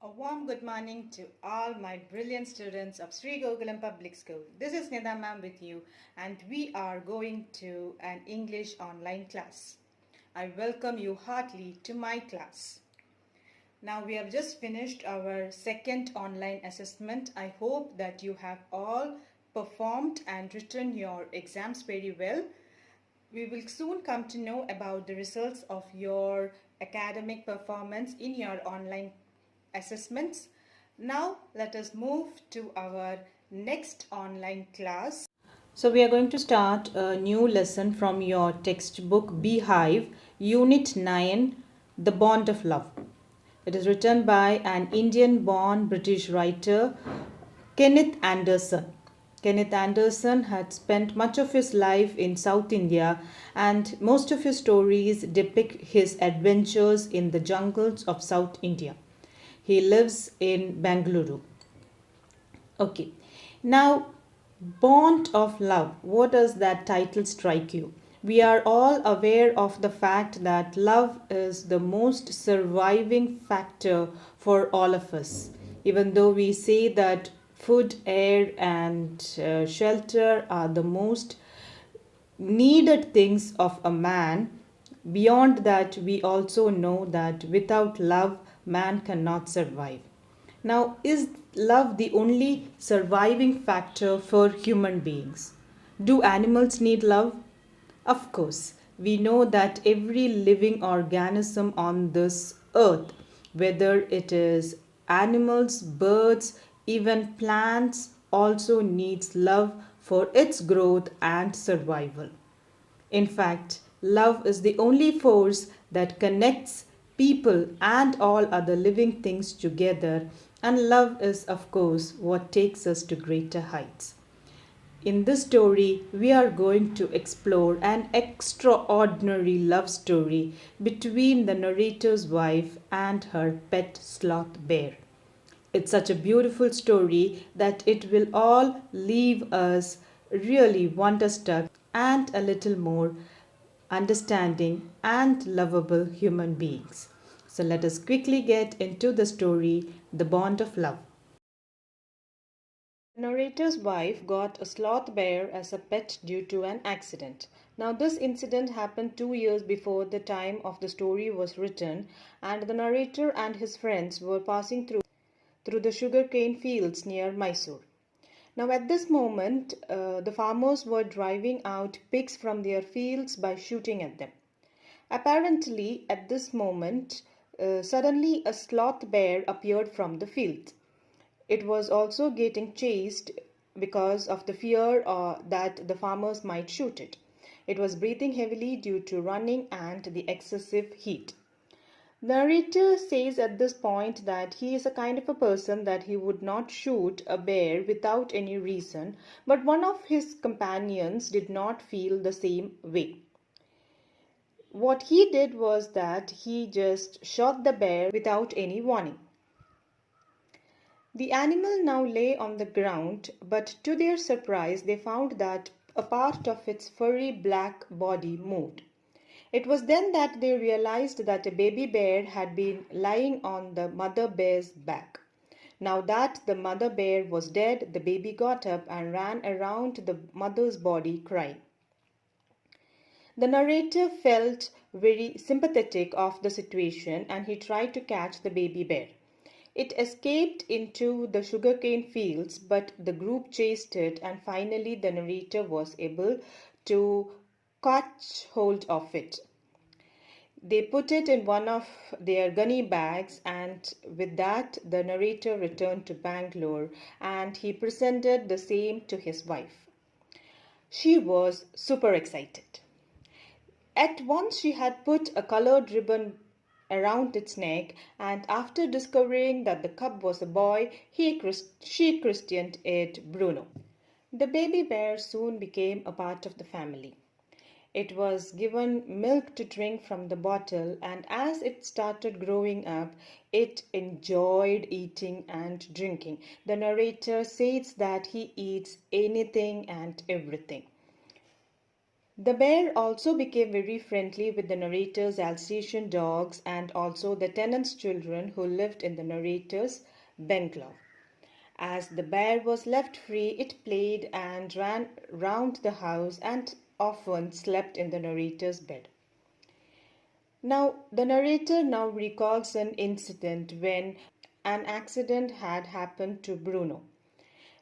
A warm good morning to all my brilliant students of Sri Gokulam Public School. This is Nida ma'am with you, and we are going to an English online class. I welcome you heartily to my class. Now we have just finished our second online assessment. I hope that you have all performed and written your exams very well. We will soon come to know about the results of your academic performance in your online assessments. Now let us move to our next online class. So we are going to start a new lesson from your textbook Beehive, Unit 9, The Bond of Love. It is written by an Indian-born British writer, Kenneth Anderson. Kenneth Anderson had spent much of his life in South India, and most of his stories depict his adventures in the jungles of South India. He lives in Bangalore. Okay, now Bond of Love. What does that title strike you? We are all aware of the fact that love is the most surviving factor for all of us. Even though we say that food, air, and shelter are the most needed things of a man, beyond that, we also know that without love, man cannot survive. Now, is love the only surviving factor for human beings? Do animals need love? Of course, we know that every living organism on this earth, whether it is animals, birds, even plants, also needs love for its growth and survival. In fact, love is the only force that connects people and all other living things together, and love is, of course, what takes us to greater heights. In this story, we are going to explore an extraordinary love story between the narrator's wife and her pet sloth bear. It's such a beautiful story that it will all leave us really wonderstruck and a little more understanding and lovable human beings. So let us quickly get into the story, The Bond of Love. The narrator's wife got a sloth bear as a pet due to an accident. Now, this incident happened 2 years before the time of the story was written, and the narrator and his friends were passing through the sugarcane fields near Mysore. Now, at this moment, the farmers were driving out pigs from their fields by shooting at them. Apparently, at this moment, suddenly a sloth bear appeared from the field. It was also getting chased because of the fear that the farmers might shoot it. It was breathing heavily due to running and the excessive heat. The narrator says at this point that he is a kind of a person that he would not shoot a bear without any reason, but one of his companions did not feel the same way. What he did was that he just shot the bear without any warning. The animal now lay on the ground, but to their surprise, they found that a part of its furry black body moved. It was then that they realized that a baby bear had been lying on the mother bear's back. Now that the mother bear was dead, the baby got up and ran around the mother's body crying. The narrator felt very sympathetic of the situation and he tried to catch the baby bear. It escaped into the sugarcane fields, but the group chased it, and finally the narrator was able to catch hold of it. They put it in one of their gunny bags, and with that, the narrator returned to Bangalore and he presented the same to his wife. She was super excited. At once, she had put a colored ribbon around its neck, and after discovering that the cub was a boy, she christened it Bruno. The baby bear soon became a part of the family. It was given milk to drink from the bottle, and as it started growing up, it enjoyed eating and drinking. The narrator says that he eats anything and everything. The bear also became very friendly with the narrator's Alsatian dogs and also the tenant's children who lived in the narrator's bungalow. As the bear was left free, it played and ran round the house and often slept in the narrator's bed. Now, the narrator now recalls an incident when an accident had happened to Bruno.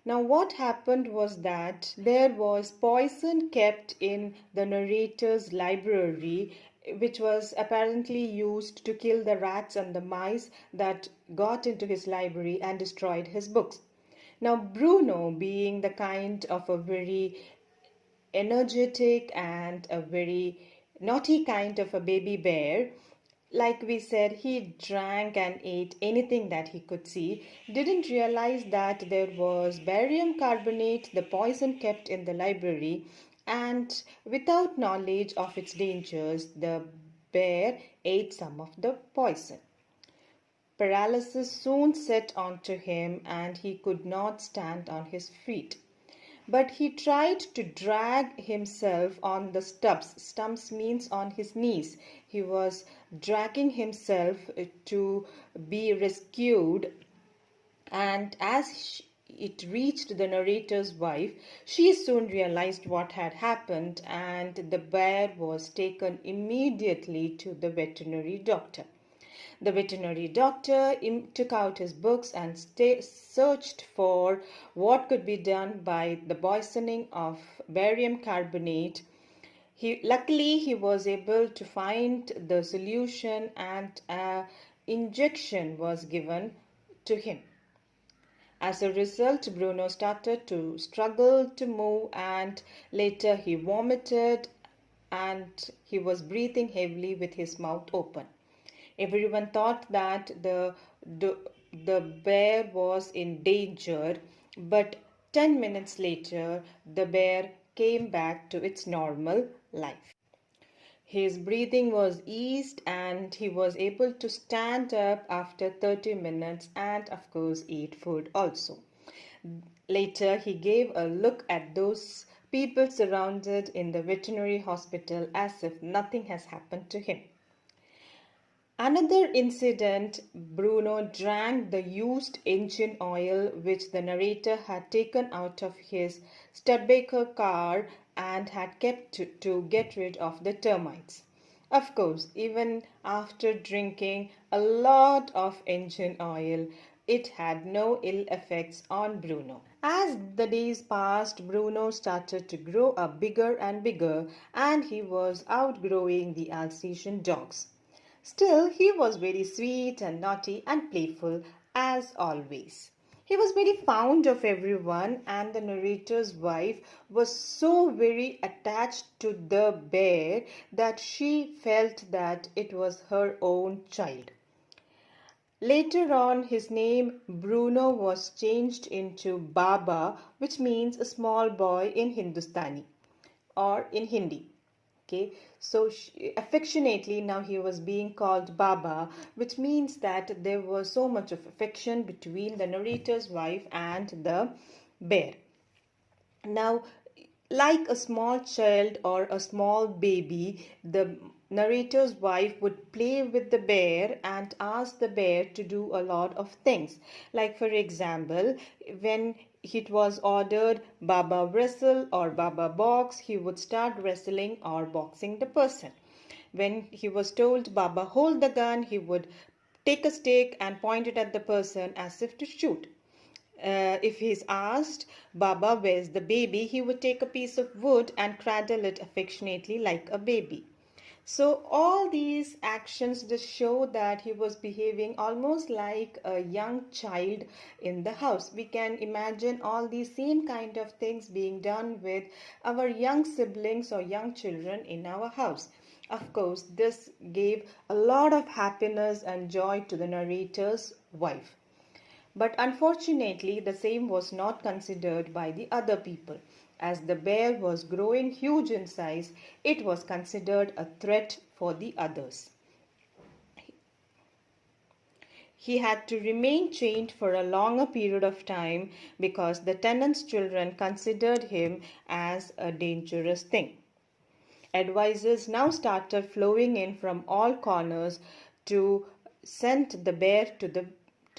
Now, what happened was that there was poison kept in the narrator's library, which was apparently used to kill the rats and the mice that got into his library and destroyed his books. Now, Bruno, being the kind of a very energetic and a very naughty kind of a baby bear, like we said, he drank and ate anything that he could see, didn't realize that there was barium carbonate, the poison kept in the library, and without knowledge of its dangers, the bear ate some of the poison. Paralysis soon set onto him and he could not stand on his feet. But he tried to drag himself on the stumps. Stumps means on his knees. He was dragging himself to be rescued. And as it reached the narrator's wife, she soon realized what had happened, and the bear was taken immediately to the veterinary doctor. The veterinary doctor took out his books and searched for what could be done by the poisoning of barium carbonate. Luckily, he was able to find the solution and an injection was given to him. As a result, Bruno started to struggle to move and later he vomited and he was breathing heavily with his mouth open. Everyone thought that the bear was in danger, but 10 minutes later, the bear came back to its normal life. His breathing was eased and he was able to stand up after 30 minutes and, of course, eat food also. Later, he gave a look at those people surrounded in the veterinary hospital as if nothing has happened to him. Another incident, Bruno drank the used engine oil which the narrator had taken out of his Studebaker car and had kept to get rid of the termites. Of course, even after drinking a lot of engine oil, it had no ill effects on Bruno. As the days passed, Bruno started to grow up bigger and bigger, and he was outgrowing the Alsatian dogs. Still, he was very sweet and naughty and playful as always. He was very fond of everyone, and the narrator's wife was so very attached to the bear that she felt that it was her own child. Later on, his name Bruno was changed into Baba, which means a small boy in Hindustani or in Hindi. Okay, so affectionately now he was being called Baba, which means that there was so much of affection between the narrator's wife and the bear. Now, like a small child or a small baby, the narrator's wife would play with the bear and ask the bear to do a lot of things. Like, for example, when it was ordered Baba wrestle or Baba box, he would start wrestling or boxing the person. When he was told Baba hold the gun, he would take a stick and point it at the person as if to shoot. If he's asked, Baba, where's the baby? He would take a piece of wood and cradle it affectionately like a baby. So all these actions just show that he was behaving almost like a young child in the house. We can imagine all these same kind of things being done with our young siblings or young children in our house. Of course, this gave a lot of happiness and joy to the narrator's wife. But unfortunately, the same was not considered by the other people. As the bear was growing huge in size, it was considered a threat for the others. He had to remain chained for a longer period of time because the tenant's children considered him as a dangerous thing. Advisors now started flowing in from all corners to send the bear to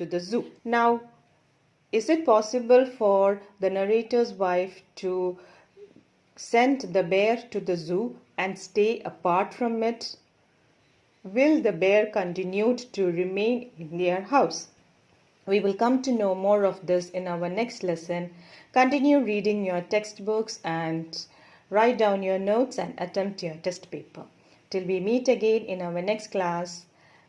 the zoo. Now, is it possible for the narrator's wife to send the bear to the zoo and stay apart from it? Will the bear continue to remain in their house? We will come to know more of this in our next lesson. Continue reading your textbooks and write down your notes and attempt your test paper. Till we meet again in our next class,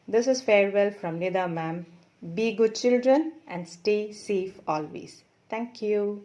this is farewell from Nida ma'am. Be good children and stay safe always. Thank you.